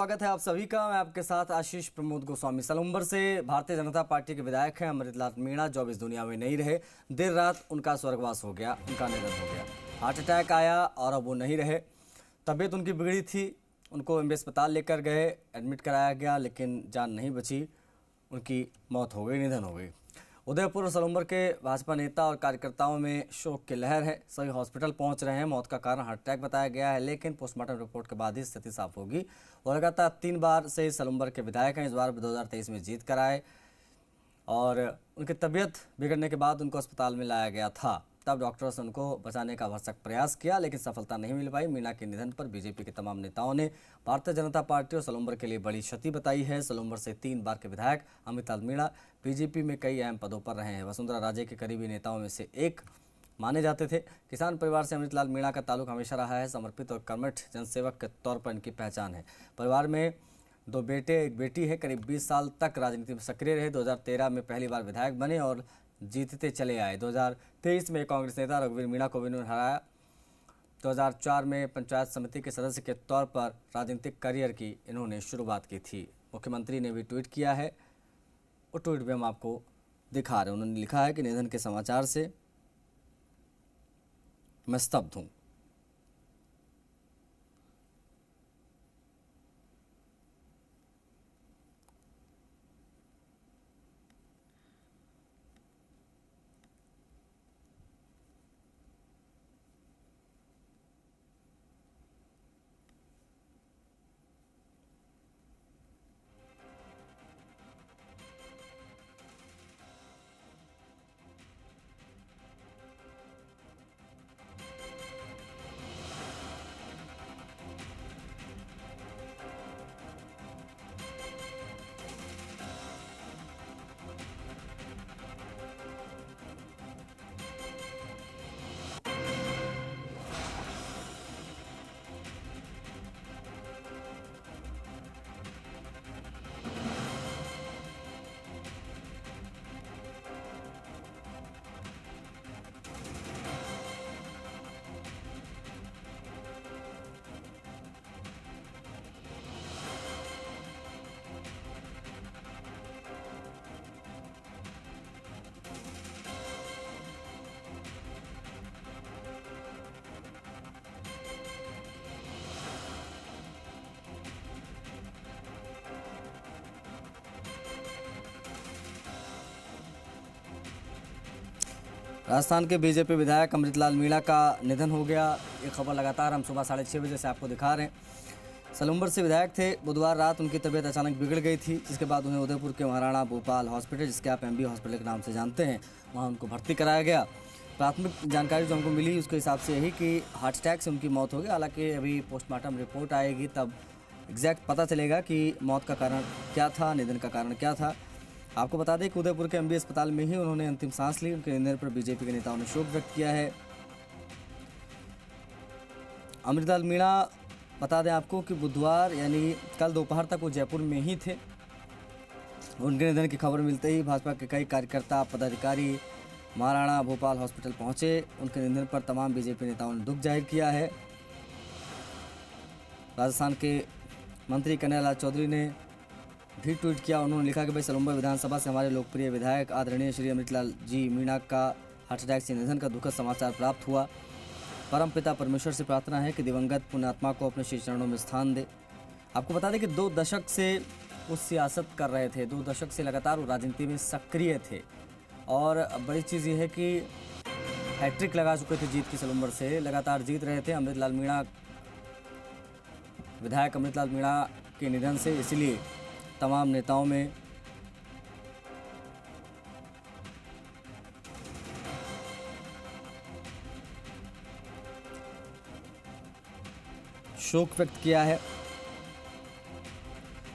स्वागत है आप सभी का। मैं आपके साथ आशीष प्रमोद गोस्वामी। सलूम्बर से भारतीय जनता पार्टी के विधायक हैं अमृतलाल मीणा, जो अब इस दुनिया में नहीं रहे। देर रात उनका स्वर्गवास हो गया, उनका निधन हो गया। हार्ट अटैक आया और अब वो नहीं रहे। तबीयत उनकी बिगड़ी थी, उनको एमबी अस्पताल लेकर गए, एडमिट कराया गया, लेकिन जान नहीं बची, उनकी मौत हो गई, निधन हो गई। उदयपुर और सलूम्बर के भाजपा नेता और कार्यकर्ताओं में शोक की लहर है। सभी हॉस्पिटल पहुंच रहे हैं। मौत का कारण हार्ट अटैक बताया गया है, लेकिन पोस्टमार्टम रिपोर्ट के बाद ही स्थिति साफ होगी। और लगातार 3 बार से सलूम्बर के विधायक हैं। इस बार 2023 में जीत कर आए और उनकी तबीयत बिगड़ने के बाद उनको अस्पताल में लाया गया था। तब डॉक्टर्स ने उनको बचाने का भरसक प्रयास किया, लेकिन सफलता नहीं मिल पाई। मीणा के निधन पर बीजेपी के तमाम नेताओं ने भारतीय जनता पार्टी और सलूम्बर के लिए बड़ी क्षति बताई है। सलूम्बर से 3 बार के विधायक अमृतलाल मीणा बीजेपी में कई अहम पदों पर रहे हैं। वसुंधरा राजे के करीबी नेताओं में से एक माने जाते थे। किसान परिवार से अमृतलाल मीणा का ताल्लुक हमेशा रहा है। समर्पित और कर्मठ जनसेवक के तौर पर इनकी पहचान है। परिवार में 2 बेटे, 1 बेटी है। करीब 20 साल तक राजनीति में सक्रिय रहे। 2013 में पहली बार विधायक बने और जीतते चले आए। 2023 में कांग्रेस नेता रघुवीर मीणा को भी उन्होंने हराया। 2004 में पंचायत समिति के सदस्य के तौर पर राजनीतिक करियर की इन्होंने शुरुआत की थी। मुख्यमंत्री ने भी ट्वीट किया है, वो ट्वीट भी हम आपको दिखा रहे हैं। उन्होंने लिखा है कि निधन के समाचार से मैं स्तब्ध हूँ। राजस्थान के बीजेपी विधायक अमृतलाल मीणा का निधन हो गया। ये खबर लगातार हम सुबह 6:30 बजे से आपको दिखा रहे हैं। सलूम्बर से विधायक थे। बुधवार रात उनकी तबीयत अचानक बिगड़ गई थी, जिसके बाद उन्हें उदयपुर के महाराणा भोपाल हॉस्पिटल, जिसके आप एमबी हॉस्पिटल के नाम से जानते हैं, वहाँ उनको भर्ती कराया गया। प्राथमिक जानकारी जो हमको मिली उसके हिसाब से यही कि हार्ट अटैक से उनकी मौत हो गई। हालांकि अभी पोस्टमार्टम रिपोर्ट आएगी, तब एग्जैक्ट पता चलेगा कि मौत का कारण क्या था, निधन का कारण क्या था। आपको बता दें कि उदयपुर के एमबी अस्पताल में ही उन्होंने अंतिम सांस ली। उनके निधन पर बीजेपी के नेताओं ने शोक व्यक्त किया है। अमृतलाल मीणा, बता दें आपको कि बुधवार यानी कल दोपहर तक वो जयपुर में ही थे। उनके निधन की खबर मिलते ही भाजपा के कई कार्यकर्ता, पदाधिकारी महाराणा भोपाल हॉस्पिटल पहुंचे। उनके निधन पर तमाम बीजेपी नेताओं ने दुख जाहिर किया है। राजस्थान के मंत्री कन्हैयालाल चौधरी ने भी ट्वीट किया। उन्होंने लिखा कि भाई, सलूम्बर विधानसभा से हमारे लोकप्रिय विधायक आदरणीय श्री अमृतलाल जी मीणा का हार्ट अटैक से निधन का दुखद समाचार प्राप्त हुआ। परमपिता परमेश्वर से प्रार्थना है कि दिवंगत पुण्यात्मा को अपने श्री चरणों में स्थान दे। आपको बता दें कि 2 दशक से वो सियासत कर रहे थे। 2 दशक से लगातार वो राजनीति में सक्रिय थे। और बड़ी चीज़ ये है कि हैट्रिक लगा चुके थे जीत की। सलूम्बर से लगातार जीत रहे थे। अमृतलाल मीणा, विधायक अमृतलाल मीणा के निधन से इसलिए तमाम नेताओं में शोक व्यक्त किया है।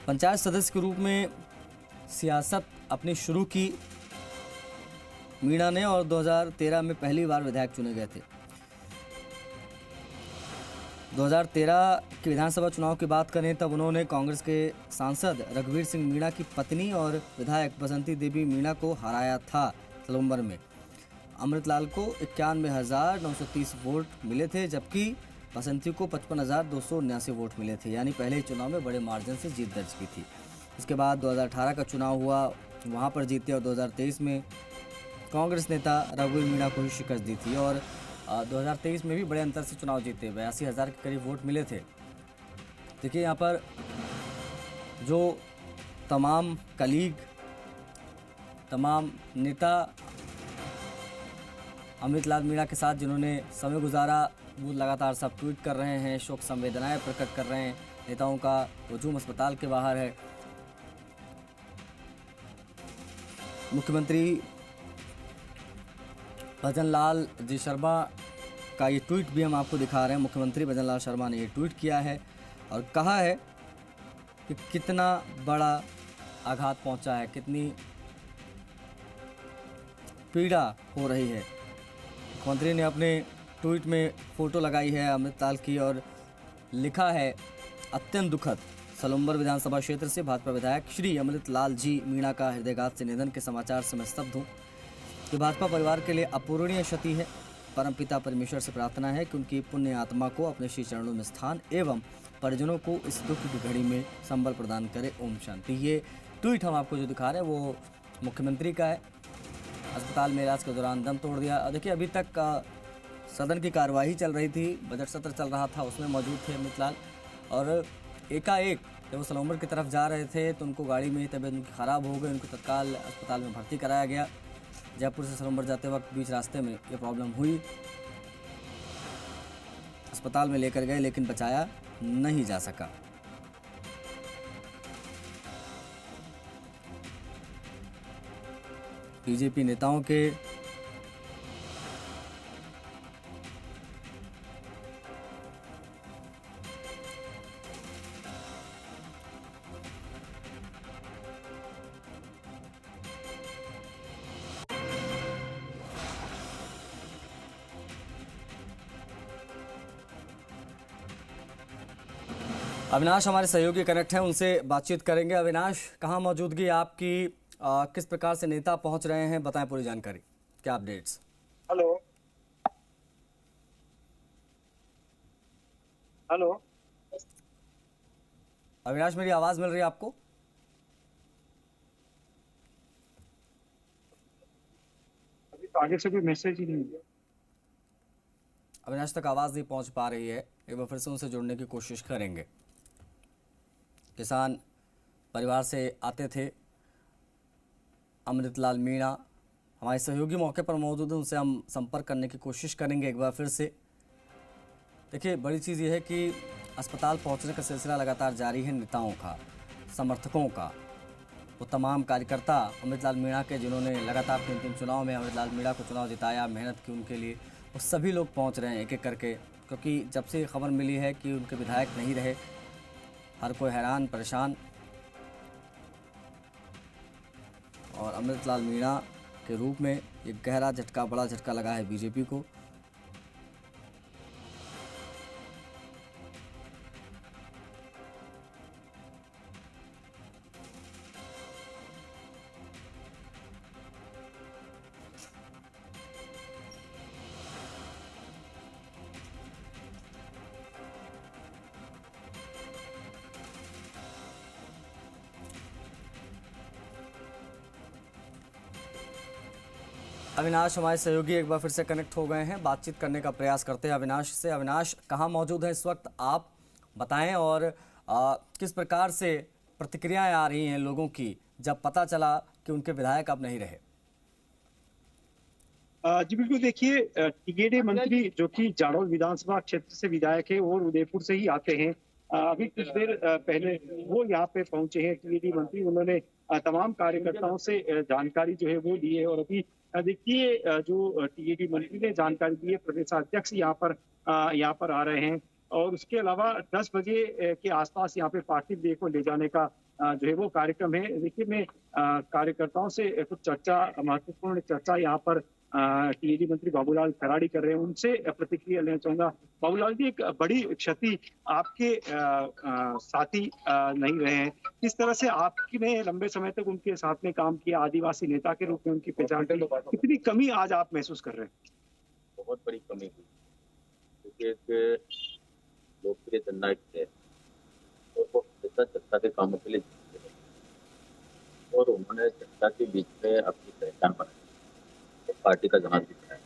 पंचायत सदस्य के रूप में सियासत अपनी शुरू की मीणा ने और 2013 में पहली बार विधायक चुने गए थे। 2013 के विधानसभा चुनाव की बात करें तब उन्होंने कांग्रेस के सांसद रघुवीर सिंह मीणा की पत्नी और विधायक बसंती देवी मीणा को हराया था सलूम्बर में। अमृतलाल को 91,930 वोट मिले थे, जबकि बसंती को 55,279 वोट मिले थे, यानी पहले ही चुनाव में बड़े मार्जिन से जीत दर्ज की थी। इसके बाद 2018 का चुनाव हुआ, वहाँ पर जीते और 2023 में कांग्रेस नेता रघुवीर मीणा को ही शिकस्त दी थी और 2023 में भी बड़े अंतर से चुनाव जीते, 82,000 के करीब वोट मिले थे। देखिए यहाँ पर जो तमाम कलीग, तमाम नेता अमृतलाल मीणा के साथ जिन्होंने समय गुजारा, वो लगातार सब ट्वीट कर रहे हैं, शोक संवेदनाएं प्रकट कर रहे हैं। नेताओं का हुजूम अस्पताल के बाहर है। मुख्यमंत्री भजनलाल जी शर्मा का ये ट्वीट भी हम आपको दिखा रहे हैं। मुख्यमंत्री भजनलाल शर्मा ने ये ट्वीट किया है और कहा है कि कितना बड़ा आघात पहुंचा है, कितनी पीड़ा हो रही है। मुख्यमंत्री ने अपने ट्वीट में फ़ोटो लगाई है अमृतलाल की और लिखा है, अत्यंत दुखद, सलुम्बर विधानसभा क्षेत्र से भाजपा विधायक श्री अमृतलाल जी मीणा का हृदयघात से निधन के समाचार से मैं स्तब्ध हूँ। ये भाजपा परिवार के लिए अपूरणीय क्षति है। परमपिता परमेश्वर से प्रार्थना है कि उनकी पुण्य आत्मा को अपने श्री चरणों में स्थान एवं परिजनों को इस दुख की घड़ी में संबल प्रदान करे। ओम शांति। ये ट्वीट हम आपको जो दिखा रहे हैं वो मुख्यमंत्री का है। अस्पताल में इलाज के दौरान दम तोड़ दिया। देखिए अभी तक सदन की कार्यवाही चल रही थी, बजट सत्र चल रहा था, उसमें मौजूद थे अमृतलाल और एकाएक जब वो सलूम्बर की तरफ जा रहे थे तो उनको गाड़ी में तबीयत उनकी ख़राब हो गई, उनको तत्काल अस्पताल में भर्ती कराया गया। जयपुर से सलूम्बर जाते वक्त बीच रास्ते में ये प्रॉब्लम हुई, अस्पताल में लेकर गए लेकिन बचाया नहीं जा सका। बीजेपी नेताओं के अविनाश हमारे सहयोगी कनेक्ट हैं, उनसे बातचीत करेंगे। अविनाश, कहाँ मौजूदगी आपकी, किस प्रकार से नेता पहुंच रहे हैं, बताएं पूरी जानकारी, क्या अपडेट्स? हेलो हेलो अविनाश, मेरी आवाज मिल रही है आपको? अभी तो आगे से कोई मैसेज ही नहीं है। अविनाश तक आवाज नहीं पहुंच पा रही है, एक बार फिर से उनसे जुड़ने की कोशिश करेंगे। किसान परिवार से आते थे अमृतलाल मीणा, हमारे सहयोगी मौके पर मौजूद हैं, उनसे हम संपर्क करने की कोशिश करेंगे एक बार फिर से। देखिए बड़ी चीज़ ये है कि अस्पताल पहुंचने का सिलसिला लगातार जारी है। नेताओं का, समर्थकों का, वो तमाम कार्यकर्ता अमृतलाल मीणा के जिन्होंने लगातार 3 चुनाव में अमृतलाल मीणा को चुनाव जिताया, मेहनत की उनके लिए, वो सभी लोग पहुंच रहे हैं एक एक करके, क्योंकि जब से खबर मिली है कि उनके विधायक नहीं रहे, हर कोई हैरान परेशान। और अमृतलाल मीणा के रूप में एक गहरा झटका, बड़ा झटका लगा है बीजेपी को। अविनाश हमारे सहयोगी एक बार फिर से कनेक्ट हो गए हैं, बातचीत करने का प्रयास करते हैं अविनाश से। अविनाश, कहाँ मौजूद हैं इस वक्त, आप बताएं और किस प्रकार से प्रतिक्रियाएं आ रही हैं लोगों की जब पता चला कि उनके विधायक अब नहीं रहे? जी बिल्कुल, देखिए टिकेटे मंत्री जो कि जाडौल विधानसभा क्षेत्र से विधायक है और उदयपुर से ही आते हैं, अभी कुछ देर पहले वो यहाँ पे पहुंचे हैं टीएडी मंत्री। उन्होंने तमाम कार्यकर्ताओं से जानकारी जो है वो दी है और अभी देखिए जो टीएडी मंत्री ने जानकारी दी है, प्रदेश अध्यक्ष यहाँ पर आ रहे हैं और उसके अलावा 10 बजे के आसपास यहाँ पे पार्थिव देह को ले जाने का जो है वो कार्यक्रम है। देखिए मैं कार्यकर्ताओं से कुछ चर्चा, महत्वपूर्ण चर्चा यहाँ पर टीएडी मंत्री बाबूलाल कराड़ी कर रहे हैं, उनसे प्रतिक्रिया लेना चाहूंगा। बाबूलाल जी, एक बड़ी क्षति, आपके साथी नहीं रहे हैं, किस तरह से आपने लंबे समय तक उनके साथ में काम किया, आदिवासी नेता के रूप में उनकी पहचान की, कितनी कमी आज आप महसूस कर रहे हैं? बहुत बड़ी कमी हुई। लोकप्रिय जननायक थे और वो हमेशा जनता के कामों के लिए जीते रहे। और उन्होंने जनता के बीच में अपनी पहचान बनाई और पार्टी का जहाज भी बनाया।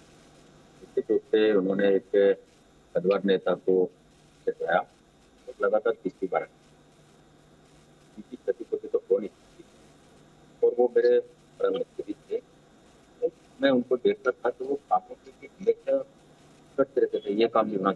निश्चित रूप से उन्होंने एक कद्दावर नेता को जिताया और लगातार तीसरी बार उनकी क्षति तो हो नहीं सकती। और वो मेरे परम मित्र भी थे। तो मैं उनको देखता था कि वो कामों के लिए हमेशा करते रहते थे, ये काम भी होना